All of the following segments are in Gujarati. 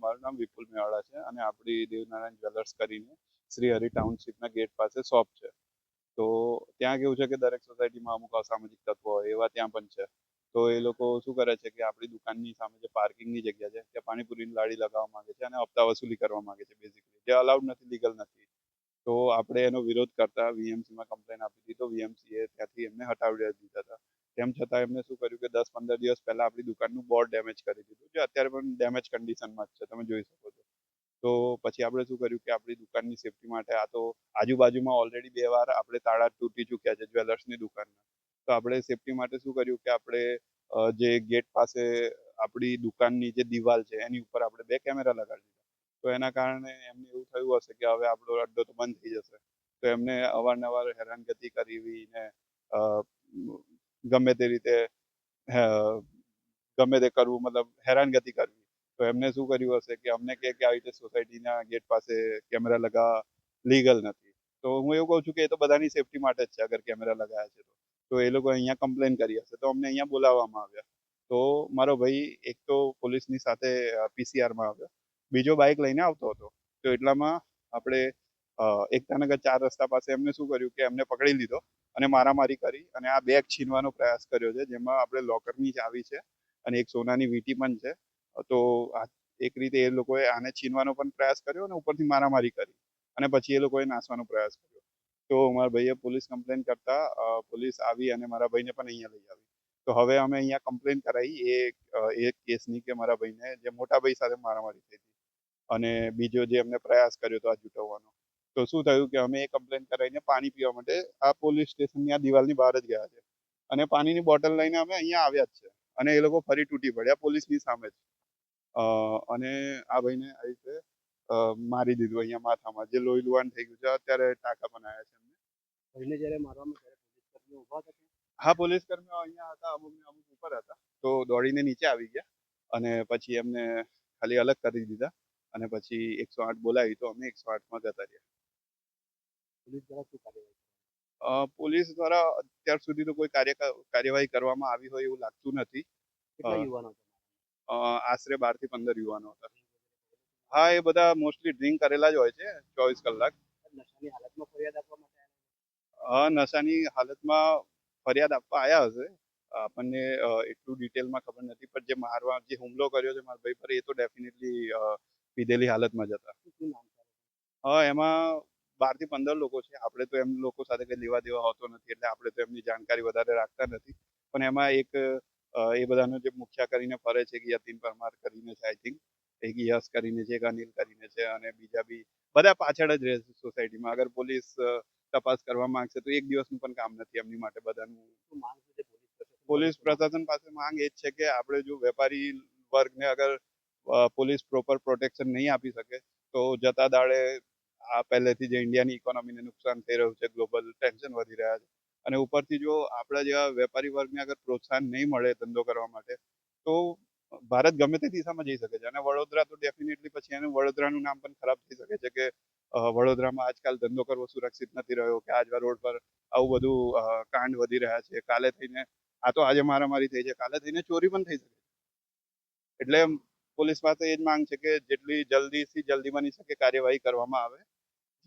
મારું નામ વિપુલ મેવાડા છે અને આપણી દેવનારાયણ જ્વેલર્સ કરીને શ્રી હરિ ટાઉનશીપના ગેટ પાસે શોપ છે. તો ત્યાં કેવું છે કે દરેક સોસાયટીમાં અમુક અસામાજિક તત્વો હોય એવા ત્યાં પણ છે. તો એ લોકો શું કરે છે કે આપણી દુકાનની સામે જે પાર્કિંગની જગ્યા છે ત્યાં પાણીપુરીની લારી લગાવવા માંગે છે અને હપ્તા વસૂલી કરવા માંગે છે બેઝિકલી, જે અલાઉડ નથી, લીગલ નથી. તો આપણે એનો વિરોધ કરતા વીએમસીમાં કમ્પ્લેન આપી હતી, તો વીએમસીએ ત્યાંથી એમને હટાવી દીધા હતા. તેમ છતાં એમને શું કર્યું કે 10-15 દિવસ પહેલા આપણી દુકાનનું બોર્ડ ડેમેજ કરી દીધું, જે અત્યારે પણ ડેમેજ કન્ડિશનમાં જ છે, તમે જોઈ શકો છો. તો પછી આપણે શું કર્યું કે આપણી દુકાનની સેફટી માટે, આ તો આજુબાજુમાં ઓલરેડી 2 વાર આપણે તાળા તૂટી ચૂક્યા છે જ્વેલર્સની દુકાનના. તો આપણે સેફટી માટે શું કર્યું કે આપણે જે ગેટ પાસે આપણી દુકાનની જે દિવાલ છે એની ઉપર આપણે 2 કેમેરા લગાડી દીધા. તો એના કારણે એમને એવું થયું હશે કે હવે આપણો અડ્ડો તો બંધ થઈ જશે. તો એમને અવારનવાર હેરાનગતિ કરવી ને ગમે તે રીતે ગમે તે કરવું, મતલબ હેરાનગતિ કરવી. તો એમને શું કર્યું હશે કે અમને કે આવી રીતે સોસાયટીના ગેટ પાસે કેમેરા લગાવવા લીગલ નથી. તો હું એવું કહું છું કે એ તો બધાની સેફટી માટે જ છે, અગર કેમેરા લગાવ્યા છે તો એ લોકો અહીંયા કમ્પ્લેન કરી હશે, તો અમને અહીંયા બોલાવવામાં આવ્યા. તો મારો ભાઈ એક તો પોલીસની સાથે પીસીઆરમાં આવ્યો, બીજો બાઇક લઈને આવતો હતો. તો એટલામાં આપણે એકતાનગર 4 રસ્તા પાસે એમને શું કર્યું કે એમને પકડી લીધો અને મારામારી કરી અને આ બેગ છીનવાનો પ્રયાસ કર્યો છે, જેમાં આપણે લોકરની ચાવી છે અને એક સોનાની વીંટી પણ છે. તો એક રીતે એ લોકોએ આને છીનવાનો પણ પ્રયાસ કર્યો અને ઉપરથી મારામારી કરી અને પછી એ લોકોએ નાસવાનો પ્રયાસ કર્યો. તો મારા ભાઈએ પોલીસ કમ્પ્લેન કરતા પોલીસ આવી અને મારા ભાઈને પણ અહીંયા લઈ આવી. તો હવે અમે અહીંયા કમ્પ્લેન કરાવી એ કેસની કે મારા ભાઈને, જે મોટા ભાઈ સાથે મારામારી થઈ હતી અને બીજો જે એમને પ્રયાસ કર્યો હતો આ જૂટવવાનો. તો શું થયું કે અમે એ કમ્પ્લેન કરાવીને પાણી પીવા માટે આ પોલીસ સ્ટેશનની આ દિવાલની બહાર જ ગયા છે અને પાણીની બોટલ લઈને અમે અહીંયા આવ્યા જ છે અને એ લોકો ફરી તૂટી પડ્યા પોલીસની સામે જ. અને આ ભાઈને આવી રીતે મારી દીધું અહીંયા માથામાં, જે લોહી લુહાણ થઈ ગયું છે. અત્યારે ટાંકા પણ આવ્યા છે એમને. ભાઈને જ્યારે મારવામાં ત્યારે પોલીસ કર્મીઓ ઊભા હતા? હા, પોલીસ કર્મીઓ અહીંયા હતા, અમુક ને અમુક ઉપર હતા. તો દોડીને નીચે આવી ગયા અને પછી એમને ખાલી અલગ કરી દીધા અને પછી 108 બોલાવી, તો અમે 108માં જતા રહ્યા. પોલીસ દ્વારા શું કાર્યવાહી? પોલીસ દ્વારા અત્યાર સુધી તો કોઈ કાર્યવાહી કરવામાં આવી હોય એવું લાગતું નથી. કેટલા યુવાનો હતા? આશરે 12 થી 15 યુવાનો હતા. હા, એ બધા મોસ્ટલી ડ્રિંક કરેલા જ હોય છે 24 કલાક. નશાની હાલતમાં ફરિયાદ આપવા માટે નશાની હાલતમાં ફરિયાદ આપવા આવ્યા હશે. આપણને એટલું ડિટેલમાં ખબર નથી, પણ જે હુમલો કર્યો છે મારા ભાઈ પર, એ તો ડેફિનેટલી પીધેલી હાલતમાં જ હતા. શું નામ છે? એમાં 12 થી 15 લોકો છે. આપણે તો એમ લોકો સાથે કઈ લેવા દેવા હોતો નથી, એટલે આપણે તો એમની જાણકારી વધારે રાખતા નથી. પણ એમાં એક એ બધાનો જે મુખ્ય કરીને ફરે છે કે યતીન પરમાર કરીને છે, આઈ થિંક એક યશ કરીને છે, એક અનિલ કરીને છે અને બીજા બી બધા પાછળ જ રહે છે સોસાયટીમાં. અગર પોલીસ તપાસ કરવા માંગશે તો એક દિવસનું પણ કામ નથી એમની માટે બધાનું. શું માંગ છે પોલીસ પ્રશાસન પાસે માંગ એ જ છે કે આપણે જો વેપારી વર્ગને અગર પોલીસ પ્રોપર પ્રોટેક્શન નહીં આપી શકે તો જતા દાડે આ પહેલેથી જે ઇન્ડિયાની ઇકોનોમીને નુકસાન થઈ રહ્યું છે, ગ્લોબલ ટેન્શન વધી રહ્યા છે અને ઉપરથી જો આપણા જેવા વેપારી વર્ગને અગર પ્રોત્સાહન નહીં મળે ધંધો કરવા માટે, તો ભારત ગમે તે દિશામાં જઈ શકે છે. અને વડોદરા તો ડેફિનેટલી પછી એનું વડોદરાનું નામ પણ ખરાબ થઈ શકે છે કે વડોદરામાં આજકાલ ધંધો કરવો સુરક્ષિત નથી રહ્યો, કે આજવા રોડ પર આવું બધું કાંડ વધી રહ્યા છે. કાલે થઈને આ તો આજે મારામારી થઈ છે, કાલે થઈને ચોરી પણ થઈ શકે. એટલે પોલીસ પાસે એ જ માંગ છે કે જેટલી જલ્દીથી જલ્દી બની શકે કાર્યવાહી કરવામાં આવે,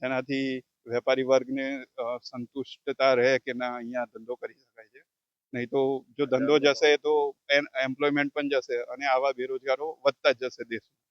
જેનાથી વેપારી વર્ગને સંતુષ્ટતા રહે કે ના, અહીંયા ધંધો કરી શકાય છે. નહીં તો જો ધંધો જશે તો એમ્પ્લોયમેન્ટ પણ જશે અને આવા બેરોજગારો વધતા જ જશે દેશમાં.